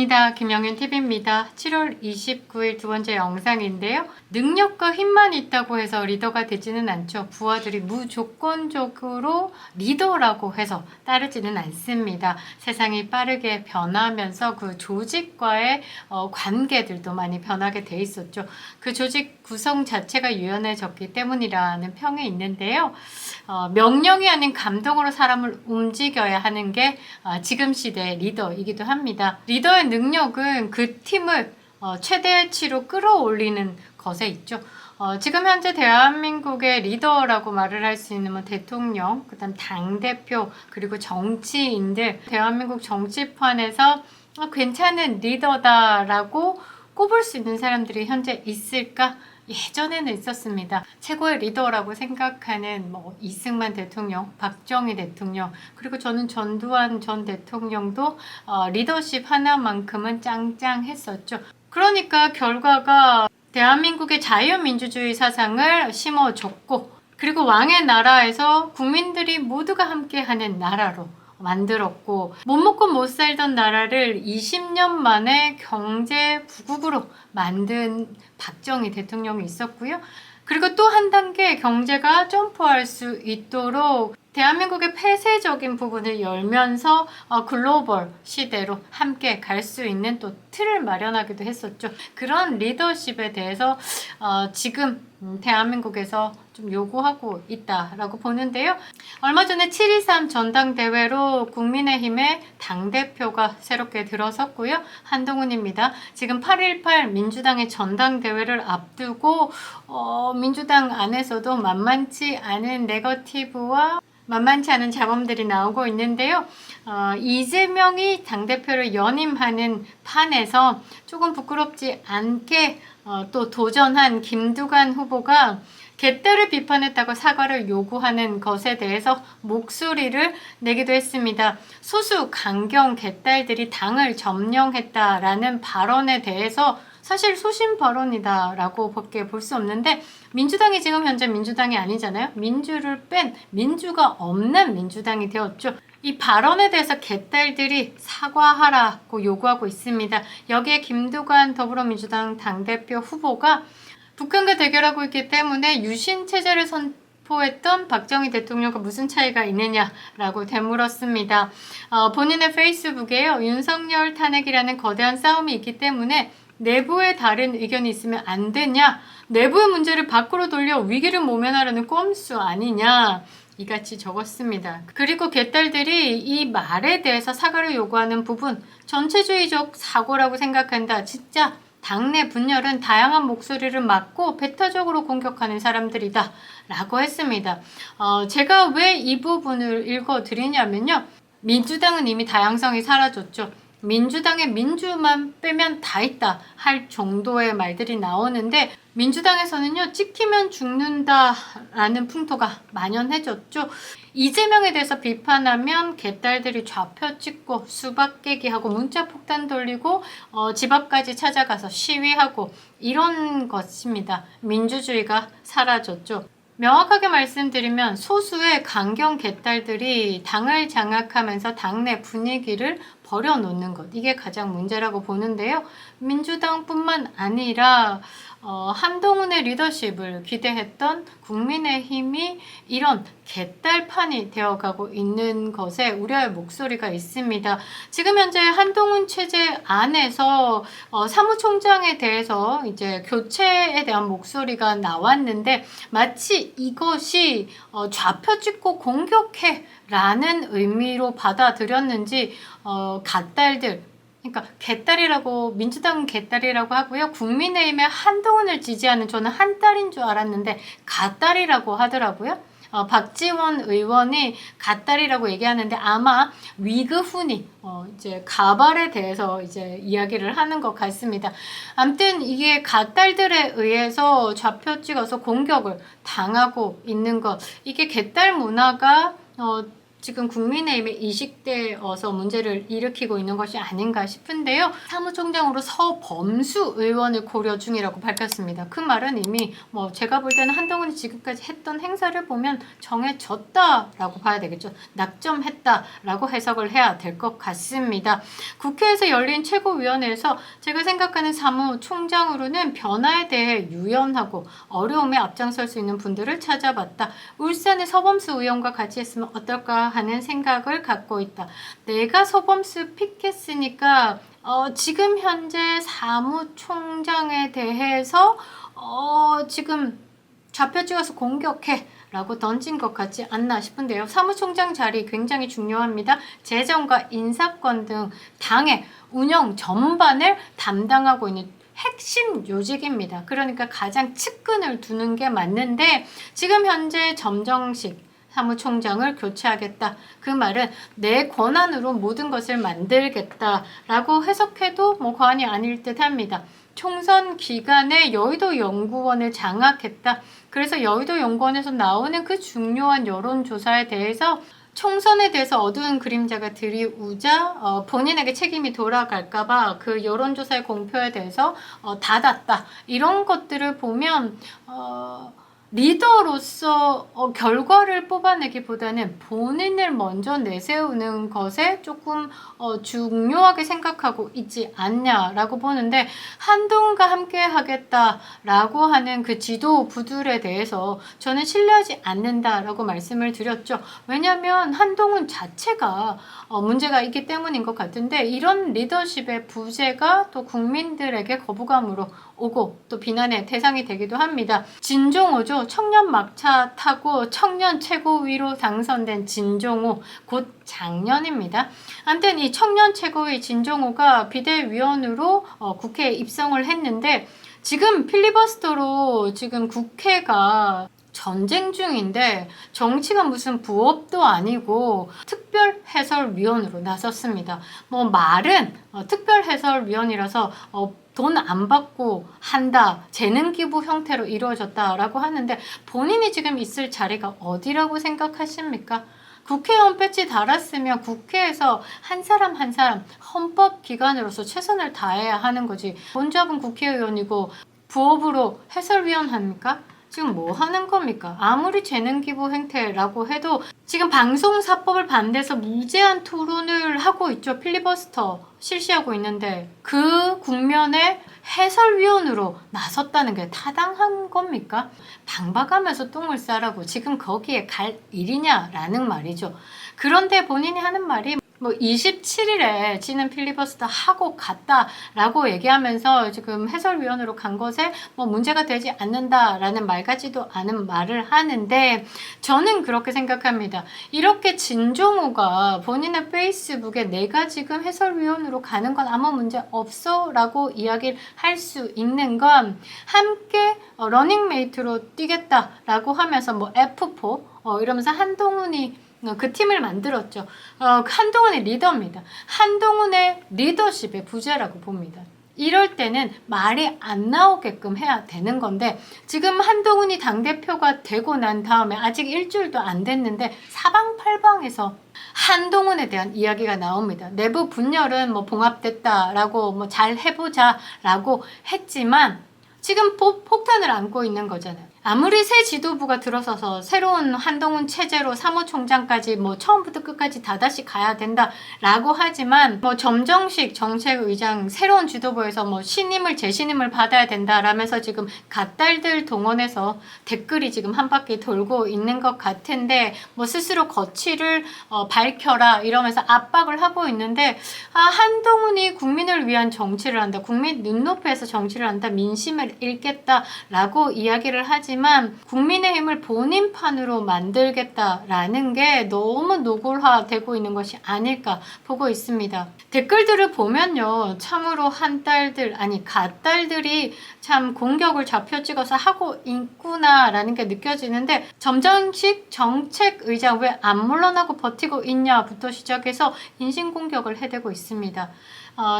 반갑습니다. 김영윤TV입니다. 7월 29일 두 번째 영상인데요. 능력과 힘만 있다고 해서 리더가 되지는 않죠. 부하들이 무조건적으로 리더라고 해서 따르지는 않습니다. 세상이 빠르게 변하면서 그 조직과의 관계들도 많이 변하게 돼 있었죠. 그 조직 구성 자체가 유연해졌기 때문이라는 평이 있는데요. 명령이 아닌 감동으로 사람을 움직여야 하는 게 지금 시대의 리더이기도 합니다. 리더의 능력은 그 팀을 최대치로 끌어올리는 것에 있죠. 지금 현재 대한민국의 리더라고 말을 할 수 있는 대통령, 그다음 당대표, 그리고 정치인들, 대한민국 정치판에서 괜찮은 리더다라고 꼽을 수 있는 사람들이 현재 있을까? 예전에는 있었습니다. 최고의 리더라고 생각하는 이승만 대통령, 박정희 대통령, 그리고 저는 전두환 전 대통령도 리더십 하나만큼은 짱짱했었죠. 그러니까 결과가 대한민국의 자유민주주의 사상을 심어줬고, 그리고 왕의 나라에서 국민들이 모두가 함께하는 나라로 만들었고, 못 먹고 못 살던 나라를 20년 만에 경제 부국으로 만든 박정희 대통령이 있었고요. 그리고 또 한 단계 경제가 점프할 수 있도록 대한민국의 폐쇄적인 부분을 열면서 글로벌 시대로 함께 갈 수 있는 또 틀을 마련하기도 했었죠. 그런 리더십에 대해서 지금 대한민국에서 좀 요구하고 있다라고 보는데요. 얼마 전에 7.23 전당대회로 국민의힘의 당대표가 새롭게 들어섰고요. 한동훈입니다. 지금 8.18 민주당의 전당대회를 앞두고 민주당 안에서도 만만치 않은 네거티브와 만만치 않은 잡음들이 나오고 있는데요. 이재명이 당대표를 연임하는 판에서 조금 부끄럽지 않게 또 도전한 김두관 후보가 개딸을 비판했다고 사과를 요구하는 것에 대해서 목소리를 내기도 했습니다. 소수 강경 개딸들이 당을 점령했다라는 발언에 대해서 사실 소신 발언이다라고 밖에 볼 수 없는데, 민주당이 지금 현재 민주당이 아니잖아요. 민주를 뺀 민주가 없는 민주당이 되었죠. 이 발언에 대해서 개딸들이 사과하라고 요구하고 있습니다. 여기에 김두관 더불어민주당 당대표 후보가 북한과 대결하고 있기 때문에 유신 체제를 선포했던 박정희 대통령과 무슨 차이가 있느냐라고 되물었습니다. 본인의 페이스북에요. 윤석열 탄핵이라는 거대한 싸움이 있기 때문에 내부에 다른 의견이 있으면 안 되냐? 내부의 문제를 밖으로 돌려 위기를 모면하려는 꼼수 아니냐? 이같이 적었습니다. 그리고 개딸들이 이 말에 대해서 사과를 요구하는 부분, 전체주의적 사고라고 생각한다. 진짜 당내 분열은 다양한 목소리를 막고 배타적으로 공격하는 사람들이다 라고 했습니다. 제가 왜 이 부분을 읽어드리냐면요. 민주당은 이미 다양성이 사라졌죠. 민주당의 민주만 빼면 다 있다 할 정도의 말들이 나오는데, 민주당에서는요, 찍히면 죽는다라는 풍토가 만연해졌죠. 이재명에 대해서 비판하면 개딸들이 좌표 찍고 수박 깨기하고 문자 폭탄 돌리고 집 앞까지 찾아가서 시위하고 이런 것입니다. 민주주의가 사라졌죠. 명확하게 말씀드리면 소수의 강경 개딸들이 당을 장악하면서 당내 분위기를 버려놓는 것, 이게 가장 문제라고 보는데요. 민주당뿐만 아니라 한동훈의 리더십을 기대했던 국민의힘이 이런 개딸판이 되어가고 있는 것에 우려의 목소리가 있습니다. 지금 현재 한동훈 체제 안에서 사무총장에 대해서 이제 교체에 대한 목소리가 나왔는데, 마치 이것이 좌표 찍고 공격해 라는 의미로 받아들였는지 갓딸들, 그러니까 개딸이라고, 민주당은 개딸이라고 하고요. 국민의힘의 한동훈을 지지하는 저는 한딸인 줄 알았는데 갓딸이라고 하더라고요. 박지원 의원이 갓딸이라고 얘기하는데 아마 위그훈이 이제 가발에 대해서 이제 이야기를 하는 것 같습니다. 아무튼 이게 갓딸들에 의해서 좌표 찍어서 공격을 당하고 있는 것, 이게 개딸 문화가 지금 국민의힘의 이식되어서 문제를 일으키고 있는 것이 아닌가 싶은데요. 사무총장으로 서범수 의원을 고려 중이라고 밝혔습니다. 그 말은 이미 뭐 제가 볼 때는 한동훈이 지금까지 했던 행사를 보면 정해졌다라고 봐야 되겠죠. 낙점했다라고 해석을 해야 될 것 같습니다. 국회에서 열린 최고위원회에서 제가 생각하는 사무총장으로는 변화에 대해 유연하고 어려움에 앞장설 수 있는 분들을 찾아봤다. 울산의 서범수 의원과 같이 했으면 어떨까 하는 생각을 갖고 있다. 내가 서범수 픽했으니까 지금 현재 사무총장에 대해서 지금 좌표 찍어서 공격해 라고 던진 것 같지 않나 싶은데요. 사무총장 자리 굉장히 중요합니다. 재정과 인사권 등 당의 운영 전반을 담당하고 있는 핵심 요직입니다. 그러니까 가장 측근을 두는 게 맞는데 지금 현재 점정식 사무총장을 교체하겠다. 그 말은 내 권한으로 모든 것을 만들겠다라고 해석해도 뭐 과언이 아닐 듯 합니다. 총선 기간에 여의도 연구원을 장악했다. 그래서 여의도 연구원에서 나오는 그 중요한 여론조사에 대해서 총선에 대해서 어두운 그림자가 들이우자 본인에게 책임이 돌아갈까봐 그 여론조사의 공표에 대해서 닫았다. 이런 것들을 보면 리더로서 결과를 뽑아내기보다는 본인을 먼저 내세우는 것에 조금 중요하게 생각하고 있지 않냐라고 보는데 한동훈과 함께 하겠다라고 하는 그 지도부들에 대해서 저는 신뢰하지 않는다라고 말씀을 드렸죠. 왜냐하면 한동훈 자체가 문제가 있기 때문인 것 같은데 이런 리더십의 부재가 또 국민들에게 거부감으로 오고 또 비난의 대상이 되기도 합니다. 진종호죠. 청년 막차 타고 청년 최고위로 당선된 진종호 곧 작년입니다. 아무튼 이 청년 최고위 진종호가 비대위원으로 국회에 입성을 했는데 지금 필리버스터로 지금 국회가 전쟁 중인데 정치가 무슨 부업도 아니고 특별해설위원으로 나섰습니다. 뭐 말은 특별해설위원이라서 돈 안 받고 한다, 재능기부 형태로 이루어졌다라고 하는데 본인이 지금 있을 자리가 어디라고 생각하십니까? 국회의원 배지 달았으면 국회에서 한 사람 한 사람 헌법기관으로서 최선을 다해야 하는 거지. 본잡은 국회의원이고 부업으로 해설위원 합니까? 지금 뭐 하는 겁니까? 아무리 재능기부 행태라고 해도 지금 방송사법을 반대해서 무제한 토론을 하고 있죠. 필리버스터 실시하고 있는데 그 국면에 해설위원으로 나섰다는 게 타당한 겁니까? 방박하면서 똥을 싸라고 지금 거기에 갈 일이냐라는 말이죠. 그런데 본인이 하는 말이 뭐 27일에 지는 필리버스터 하고 갔다라고 얘기하면서 지금 해설위원으로 간 것에 뭐 문제가 되지 않는다라는 말 같지도 않은 말을 하는데 저는 그렇게 생각합니다. 이렇게 진종호가 본인의 페이스북에 내가 지금 해설위원으로 가는 건 아무 문제 없어 라고 이야기를 할 수 있는 건 함께 러닝메이트로 뛰겠다라고 하면서 뭐 F4 이러면서 한동훈이 그 팀을 만들었죠. 한동훈의 리더입니다. 한동훈의 리더십의 부재라고 봅니다. 이럴 때는 말이 안 나오게끔 해야 되는 건데 지금 한동훈이 당대표가 되고 난 다음에 아직 일주일도 안 됐는데 사방팔방에서 한동훈에 대한 이야기가 나옵니다. 내부 분열은 뭐 봉합됐다라고 뭐 잘 해보자라고 했지만 지금 폭탄을 안고 있는 거잖아요. 아무리 새 지도부가 들어서서 새로운 한동훈 체제로 사무총장까지 뭐 처음부터 끝까지 다다시 가야 된다라고 하지만 뭐 점정식 정책의장 새로운 지도부에서 뭐 신임을 재신임을 받아야 된다라면서 지금 갓달들 동원해서 댓글이 지금 한 바퀴 돌고 있는 것 같은데 뭐 스스로 거취를 밝혀라 이러면서 압박을 하고 있는데 한동훈이 국민을 위한 정치를 한다. 국민 눈높이에서 정치를 한다. 민심을 읽겠다라고 이야기를 하지만 국민의힘을 본인판으로 만들겠다라는 게 너무 노골화되고 있는 것이 아닐까 보고 있습니다. 댓글들을 보면요. 참으로 갓딸들이 참 공격을 좌표 찍어서 하고 있구나라는 게 느껴지는데 점정식 정책의장 왜 안 물러나고 버티고 있냐부터 시작해서 인신공격을 해대고 있습니다.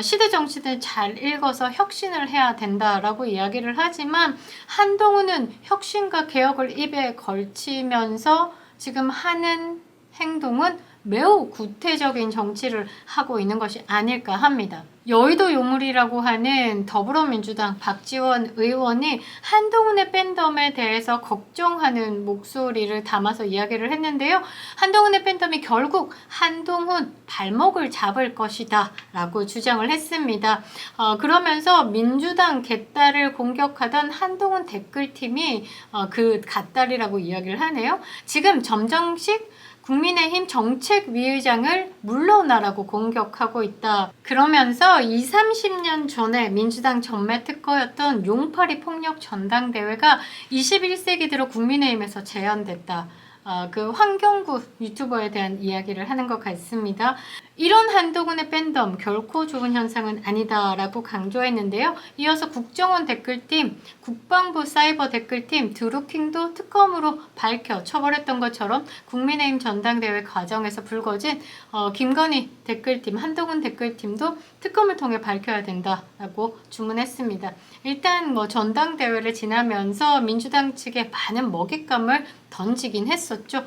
시대 정치를 잘 읽어서 혁신을 해야 된다라고 이야기를 하지만 한동훈은 혁신과 개혁을 입에 걸치면서 지금 하는 행동은 매우 구태적인 정치를 하고 있는 것이 아닐까 합니다. 여의도 요물이라고 하는 더불어민주당 박지원 의원이 한동훈의 팬덤에 대해서 걱정하는 목소리를 담아서 이야기를 했는데요. 한동훈의 팬덤이 결국 한동훈 발목을 잡을 것이다 라고 주장을 했습니다. 그러면서 민주당 갯딸을 공격하던 한동훈 댓글팀이 그 갓딸이라고 이야기를 하네요. 지금 점정식 국민의힘 정책위의장을 물러나라고 공격하고 있다. 그러면서 20, 30년 전에 민주당 전매 특허였던 용팔이 폭력 전당대회가 21세기 들어 국민의힘에서 재현됐다. 그 황경구 유튜버에 대한 이야기를 하는 것 같습니다. 이런 한동훈의 팬덤 결코 좋은 현상은 아니다라고 강조했는데요. 이어서 국정원 댓글팀, 국방부 사이버 댓글팀, 드루킹도 특검으로 밝혀 처벌했던 것처럼 국민의힘 전당대회 과정에서 불거진 김건희 댓글팀, 한동훈 댓글팀도 특검을 통해 밝혀야 된다라고 주문했습니다. 일단 전당대회를 지나면서 민주당 측에 많은 먹잇감을 던지긴 했었죠.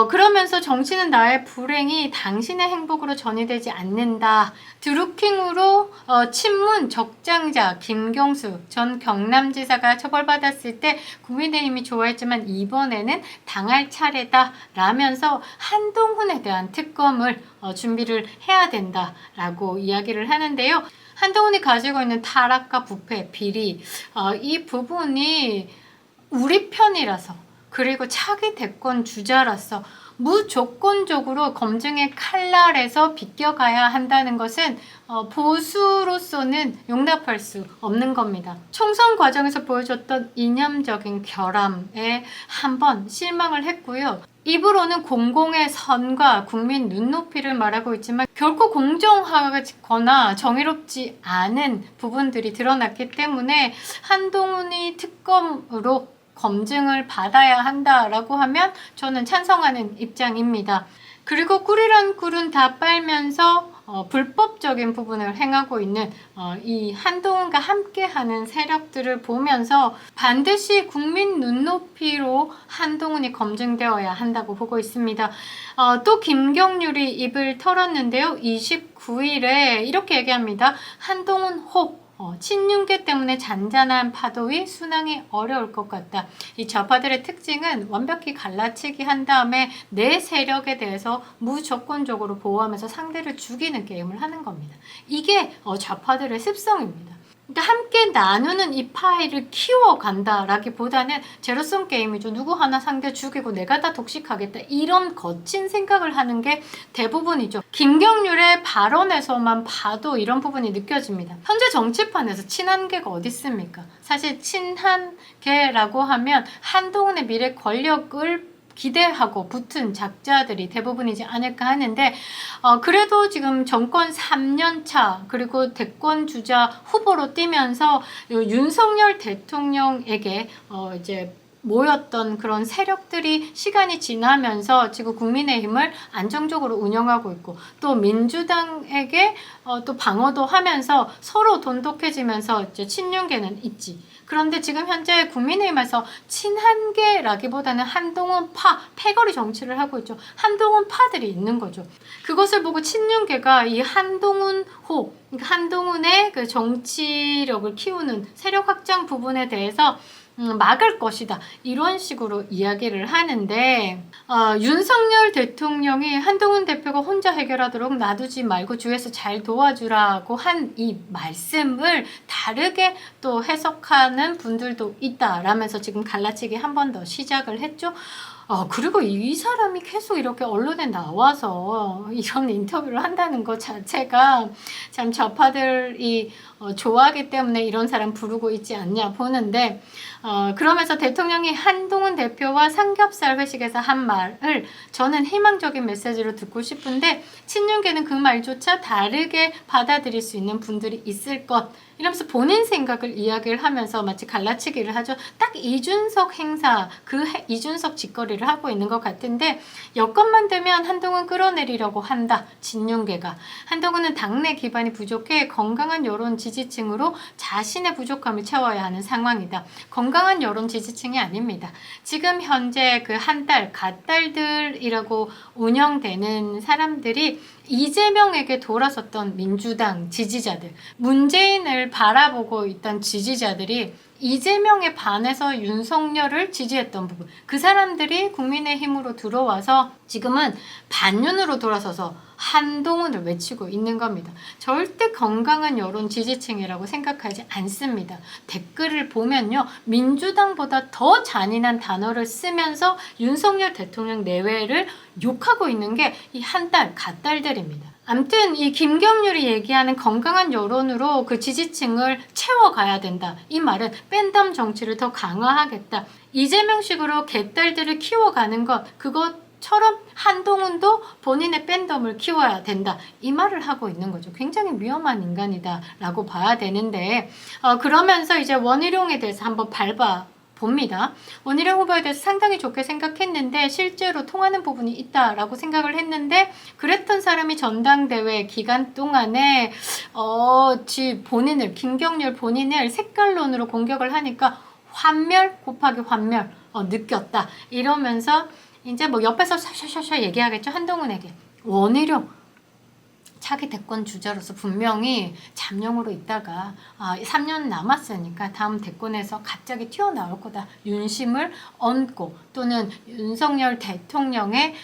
그러면서 정치는 나의 불행이 당신의 행복으로 전이되지 않는다. 드루킹으로 친문 적장자 김경수 전 경남지사가 처벌받았을 때 국민의힘이 좋아했지만 이번에는 당할 차례다 라면서 한동훈에 대한 특검을 준비를 해야 된다라고 이야기를 하는데요. 한동훈이 가지고 있는 타락과 부패, 비리 이 부분이 우리 편이라서 그리고 차기 대권 주자로서 무조건적으로 검증의 칼날에서 비껴가야 한다는 것은 보수로서는 용납할 수 없는 겁니다. 총선 과정에서 보여줬던 이념적인 결함에 한번 실망을 했고요. 입으로는 공공의 선과 국민 눈높이를 말하고 있지만 결코 공정하거나 정의롭지 않은 부분들이 드러났기 때문에 한동훈이 특검으로 검증을 받아야 한다라고 하면 저는 찬성하는 입장입니다. 그리고 꿀이란 꿀은 다 빨면서 불법적인 부분을 행하고 있는 이 한동훈과 함께하는 세력들을 보면서 반드시 국민 눈높이로 한동훈이 검증되어야 한다고 보고 있습니다. 또 김경률이 입을 털었는데요. 29일에 이렇게 얘기합니다. 한동훈 호 친윤계 때문에 잔잔한 파도 위 순항이 어려울 것 같다. 이 좌파들의 특징은 완벽히 갈라치기 한 다음에 내 세력에 대해서 무조건적으로 보호하면서 상대를 죽이는 게임을 하는 겁니다. 이게 좌파들의 습성입니다. 그러니까 함께 나누는 이 파일을 키워간다라기보다는 제로섬 게임이죠. 누구 하나 상대 죽이고 내가 다 독식하겠다. 이런 거친 생각을 하는 게 대부분이죠. 김경률의 발언에서만 봐도 이런 부분이 느껴집니다. 현재 정치판에서 친한계가 어디 있습니까? 사실 친한계라고 하면 한동훈의 미래 권력을 기대하고 붙은 작자들이 대부분이지 않을까 하는데 그래도 지금 정권 3년차 그리고 대권 주자 후보로 뛰면서 윤석열 대통령에게 이제 모였던 그런 세력들이 시간이 지나면서 지금 국민의힘을 안정적으로 운영하고 있고 또 민주당에게 또 방어도 하면서 서로 돈독해지면서 이제 친윤계는 있지. 그런데 지금 현재 국민의힘에서 친한계라기보다는 한동훈 패거리 정치를 하고 있죠. 한동훈 파들이 있는 거죠. 그것을 보고 친윤계가 이 한동훈 그러니까 한동훈의 그 정치력을 키우는 세력 확장 부분에 대해서 막을 것이다. 이런 식으로 이야기를 하는데 윤석열 대통령이 한동훈 대표가 혼자 해결하도록 놔두지 말고 주위에서 잘 도와주라고 한 이 말씀을 다르게 또 해석하는 분들도 있다라면서 지금 갈라치기 한 번 더 시작을 했죠. 그리고 이 사람이 계속 이렇게 언론에 나와서 이런 인터뷰를 한다는 것 자체가 참 좌파들이 좋아하기 때문에 이런 사람 부르고 있지 않냐 보는데 그러면서 대통령이 한동훈 대표와 삼겹살 회식에서 한 말을 저는 희망적인 메시지로 듣고 싶은데 친윤계는 그 말조차 다르게 받아들일 수 있는 분들이 있을 것 이러면서 본인 생각을 이야기를 하면서 마치 갈라치기를 하죠. 딱 이준석 행사, 이준석 짓거리를 하고 있는 것 같은데 여건만 되면 한동훈 끌어내리려고 한다. 진윤계가. 한동훈은 당내 기반이 부족해 건강한 여론 지지층으로 자신의 부족함을 채워야 하는 상황이다. 건강한 여론 지지층이 아닙니다. 지금 현재 그 한 달, 갓달들이라고 운영되는 사람들이 이재명에게 돌아섰던 민주당 지지자들, 문재인을 바라보고 있던 지지자들이 이재명에 반해서 윤석열을 지지했던 부분, 그 사람들이 국민의힘으로 들어와서 지금은 반윤으로 돌아서서 한동훈을 외치고 있는 겁니다. 절대 건강한 여론 지지층이라고 생각하지 않습니다. 댓글을 보면요, 민주당보다 더 잔인한 단어를 쓰면서 윤석열 대통령 내외를 욕하고 있는 게 이 한 달, 갓달들입니다. 암튼 이 김경률이 얘기하는 건강한 여론으로 그 지지층을 채워가야 된다. 이 말은 뺀담 정치를 더 강화하겠다. 이재명식으로 개딸들을 키워가는 것, 그것처럼 한동훈도 본인의 뺀덤을 키워야 된다. 이 말을 하고 있는 거죠. 굉장히 위험한 인간이다 라고 봐야 되는데 그러면서 이제 원희룡에 대해서 한번 봅니다. 원희룡 후보에 대해서 상당히 좋게 생각했는데 실제로 통하는 부분이 있다라고 생각을 했는데 그랬던 사람이 전당대회 기간 동안에 김경률 본인을 색깔론으로 공격을 하니까 환멸 곱하기 환멸 느꼈다. 이러면서 이제 뭐 옆에서 샤샤샤샤 얘기하겠죠. 한동훈에게. 원희룡 차기 대권 주자로서 분명히 잠룡으로 있다가 3년 남았으니까 다음 대권에서 갑자기 튀어나올 거다. 윤심을 얹고 또는 윤석열 대통령의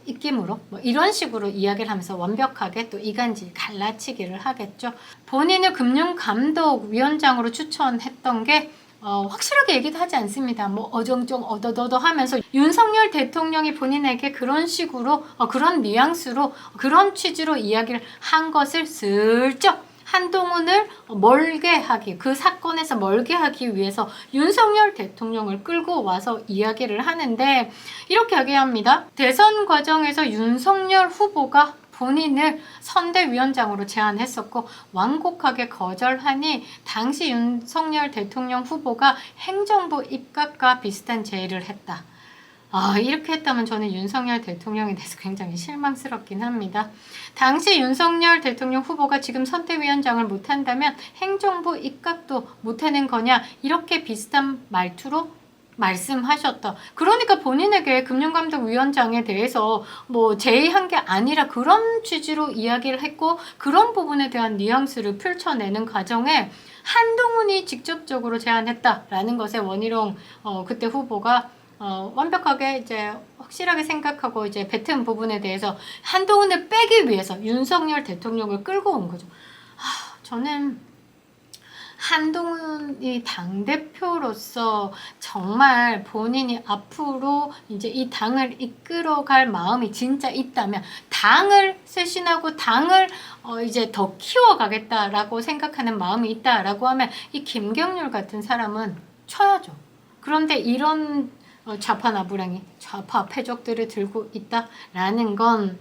입김으로 뭐 이런 식으로 이야기를 하면서 완벽하게 또 이간질 갈라치기를 하겠죠. 본인을 금융감독위원장으로 추천했던 게 확실하게 얘기도 하지 않습니다. 뭐 어정쩡 어더더더 하면서 윤석열 대통령이 본인에게 그런 식으로 그런 뉘앙스로 그런 취지로 이야기를 한 것을 슬쩍 한동훈을 멀게 하기, 그 사건에서 멀게 하기 위해서 윤석열 대통령을 끌고 와서 이야기를 하는데 이렇게 이야기합니다. 대선 과정에서 윤석열 후보가 본인을 선대위원장으로 제안했었고 완곡하게 거절하니 당시 윤석열 대통령 후보가 행정부 입각과 비슷한 제의를 했다. 이렇게 했다면 저는 윤석열 대통령에 대해서 굉장히 실망스럽긴 합니다. 당시 윤석열 대통령 후보가 지금 선대위원장을 못한다면 행정부 입각도 못하는 거냐 이렇게 비슷한 말투로 말씀하셨다. 그러니까 본인에게 금융감독위원장에 대해서 뭐 제의한 게 아니라 그런 취지로 이야기를 했고 그런 부분에 대한 뉘앙스를 펼쳐내는 과정에 한동훈이 직접적으로 제안했다라는 것에 원희룡 그때 후보가 완벽하게 이제 확실하게 생각하고 이제 뱉은 부분에 대해서 한동훈을 빼기 위해서 윤석열 대통령을 끌고 온 거죠. 저는 한동훈이 당대표로서 정말 본인이 앞으로 이제 이 당을 이끌어갈 마음이 진짜 있다면 당을 쇄신하고 당을 이제 더 키워가겠다라고 생각하는 마음이 있다라고 하면 이 김경률 같은 사람은 쳐야죠. 그런데 이런 좌파 나부랭이, 좌파 패족들을 들고 있다라는 건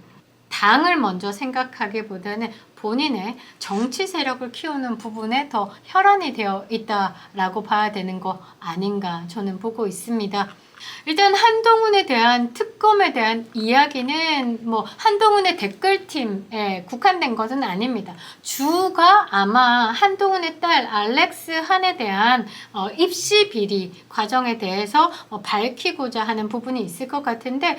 당을 먼저 생각하기보다는 본인의 정치 세력을 키우는 부분에 더 혈안이 되어 있다라고 봐야 되는 거 아닌가 저는 보고 있습니다. 일단 한동훈에 대한 특검에 대한 이야기는 뭐 한동훈의 댓글팀에 국한된 것은 아닙니다. 주가 아마 한동훈의 딸 알렉스 한에 대한 입시 비리 과정에 대해서 밝히고자 하는 부분이 있을 것 같은데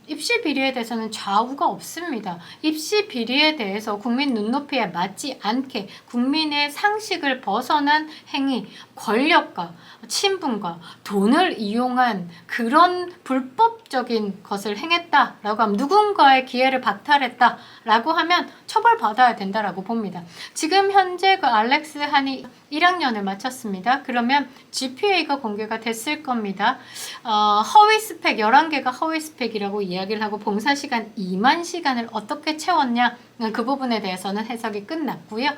입시 비리에 대해서는 좌우가 없습니다. 입시 비리에 대해서 국민 눈높이에 맞지 않게 국민의 상식을 벗어난 행위, 권력과 친분과 돈을 이용한 그런 불법적인 것을 행했다라고 하면 누군가의 기회를 박탈했다라고 하면 처벌받아야 된다라고 봅니다. 지금 현재 그 알렉스 한이 1학년을 마쳤습니다. 그러면 GPA가 공개가 됐을 겁니다. 허위 스펙 11개가 허위 스펙이라고 이야기를 하고 봉사 시간 2만 시간을 어떻게 채웠냐 그 부분에 대해서는 해석이 끝났고요.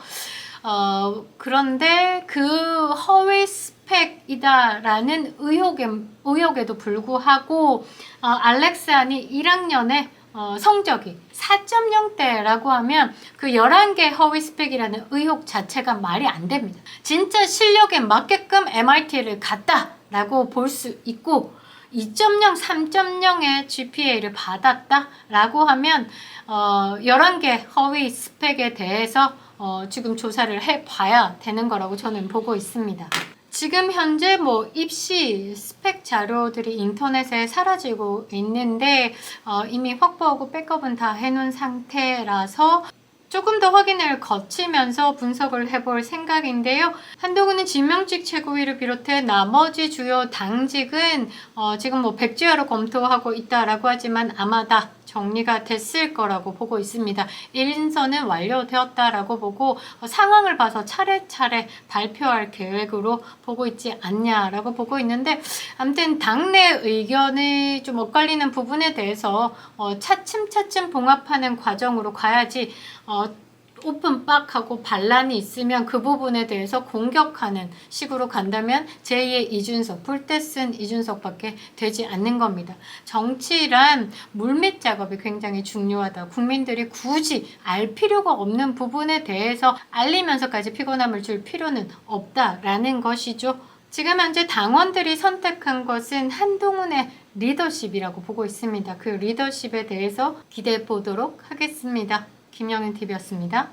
그런데 그 허위 스펙이다라는 의혹에도 불구하고 알렉스 한이 1학년에 성적이 4.0대라고 하면 그 11개 허위 스펙이라는 의혹 자체가 말이 안 됩니다. 진짜 실력에 맞게끔 MIT를 갔다라고 볼 수 있고 2.0, 3.0의 GPA를 받았다라고 하면 11개 허위 스펙에 대해서 지금 조사를 해봐야 되는 거라고 저는 보고 있습니다. 지금 현재 뭐 입시 스펙 자료들이 인터넷에 사라지고 있는데 이미 확보하고 백업은 다 해놓은 상태라서 조금 더 확인을 거치면서 분석을 해볼 생각인데요. 한동훈은 지명직 최고위를 비롯해 나머지 주요 당직은 지금 뭐 백지화로 검토하고 있다라고 하지만 아마 다 정리가 됐을 거라고 보고 있습니다. 1인선은 완료되었다라고 보고 상황을 봐서 차례차례 발표할 계획으로 보고 있지 않냐라고 보고 있는데 아무튼 당내 의견이 좀 엇갈리는 부분에 대해서 차츰차츰 봉합하는 과정으로 가야지 오픈빡하고 반란이 있으면 그 부분에 대해서 공격하는 식으로 간다면 제2의 이준석, 불때 쓴 이준석밖에 되지 않는 겁니다. 정치란 물밑 작업이 굉장히 중요하다. 국민들이 굳이 알 필요가 없는 부분에 대해서 알리면서까지 피곤함을 줄 필요는 없다라는 것이죠. 지금 현재 당원들이 선택한 것은 한동훈의 리더십이라고 보고 있습니다. 그 리더십에 대해서 기대해 보도록 하겠습니다. 김영은TV였습니다.